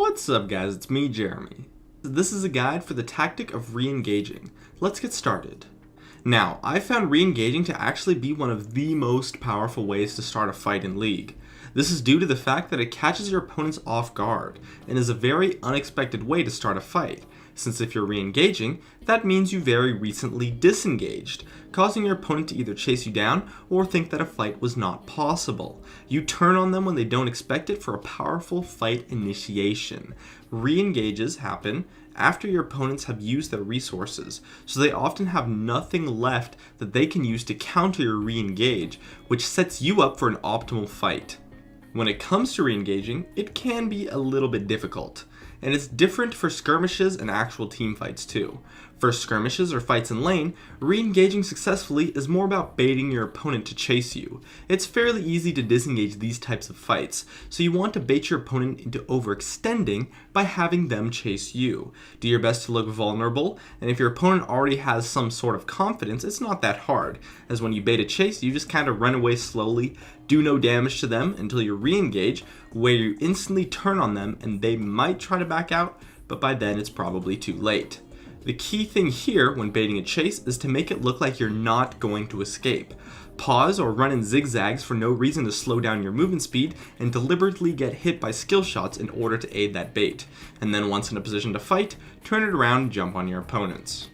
What's up guys, it's me Jeremy. This is a guide for the tactic of re-engaging. Let's get started. Now, I found re-engaging to actually be one of the most powerful ways to start a fight in League. This is due to the fact that it catches your opponents off guard and is a very unexpected way to start a fight, since if you're re-engaging, that means you very recently disengaged, causing your opponent to either chase you down or think that a fight was not possible. You turn on them when they don't expect it for a powerful fight initiation. Re-engages happen after your opponents have used their resources, so they often have nothing left that they can use to counter your re-engage, which sets you up for an optimal fight. When it comes to re-engaging, it can be a little bit difficult, and it's different for skirmishes and actual team fights too. For skirmishes or fights in lane, re-engaging successfully is more about baiting your opponent to chase you. It's fairly easy to disengage these types of fights, so you want to bait your opponent into overextending by having them chase you. Do your best to look vulnerable, and if your opponent already has some sort of confidence, it's not that hard, as when you bait a chase, you just kind of run away slowly, do no damage to them until you re-engage, where you instantly turn on them and they might try to back out, but by then it's probably too late. The key thing here when baiting a chase is to make it look like you're not going to escape. Pause or run in zigzags for no reason to slow down your movement speed and deliberately get hit by skill shots in order to aid that bait. And then once in a position to fight, turn it around and jump on your opponents.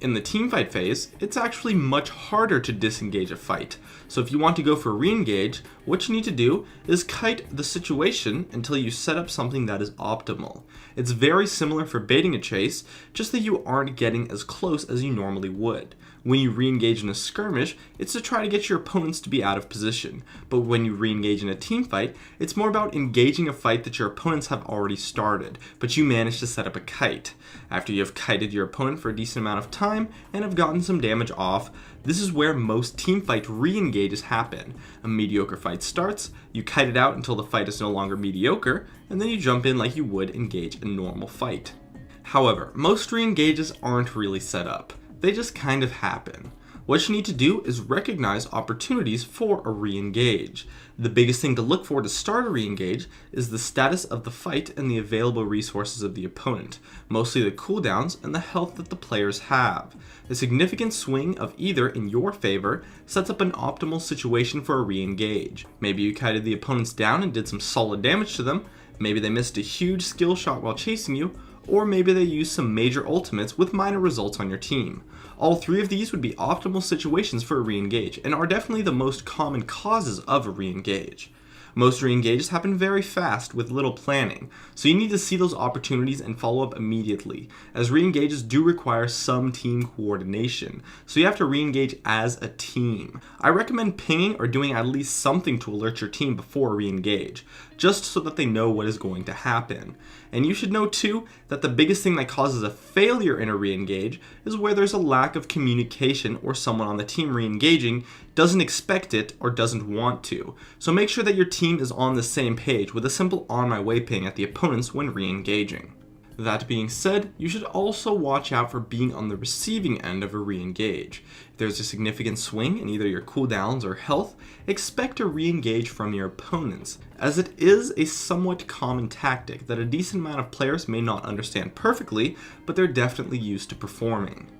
In the teamfight phase, it's actually much harder to disengage a fight. So if you want to go for re-engage, what you need to do is kite the situation until you set up something that is optimal. It's very similar for baiting a chase, just that you aren't getting as close as you normally would. When you re-engage in a skirmish, it's to try to get your opponents to be out of position. But when you re-engage in a team fight, it's more about engaging a fight that your opponents have already started, but you manage to set up a kite. After you have kited your opponent for a decent amount of time and have gotten some damage off, this is where most teamfight re-engages happen. A mediocre fight starts, you kite it out until the fight is no longer mediocre, and then you jump in like you would engage a normal fight. However, most re-engages aren't really set up. They just kind of happen. What you need to do is recognize opportunities for a re-engage. The biggest thing to look for to start a re-engage is the status of the fight and the available resources of the opponent, mostly the cooldowns and the health that the players have. A significant swing of either in your favor sets up an optimal situation for a re-engage. Maybe you kited the opponents down and did some solid damage to them, maybe they missed a huge skill shot while chasing you, or maybe they used some major ultimates with minor results on your team. All three of these would be optimal situations for a re-engage, and are definitely the most common causes of a re-engage. Most re-engages happen very fast with little planning, so you need to see those opportunities and follow up immediately, as re-engages do require some team coordination, so you have to re-engage as a team. I recommend pinging or doing at least something to alert your team before a re-engage, just so that they know what is going to happen. And you should know too that the biggest thing that causes a failure in a re-engage is where there's a lack of communication or someone on the team re-engaging doesn't expect it or doesn't want to. So make sure that your team is on the same page with a simple on my way ping at the opponents when re-engaging. That being said, you should also watch out for being on the receiving end of a re-engage. If there's a significant swing in either your cooldowns or health, expect a re-engage from your opponents, as it is a somewhat common tactic that a decent amount of players may not understand perfectly, but they're definitely used to performing.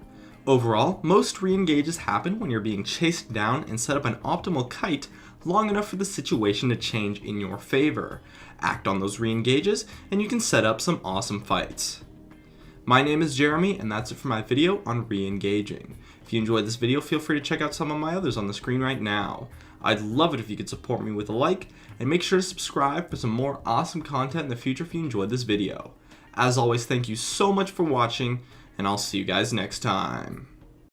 Overall, most re-engages happen when you're being chased down and set up an optimal kite long enough for the situation to change in your favor. Act on those re-engages and you can set up some awesome fights. My name is Jeremy, and that's it for my video on re-engaging. If you enjoyed this video, feel free to check out some of my others on the screen right now. I'd love it if you could support me with a like, and make sure to subscribe for some more awesome content in the future if you enjoyed this video. As always, thank you so much for watching, and I'll see you guys next time.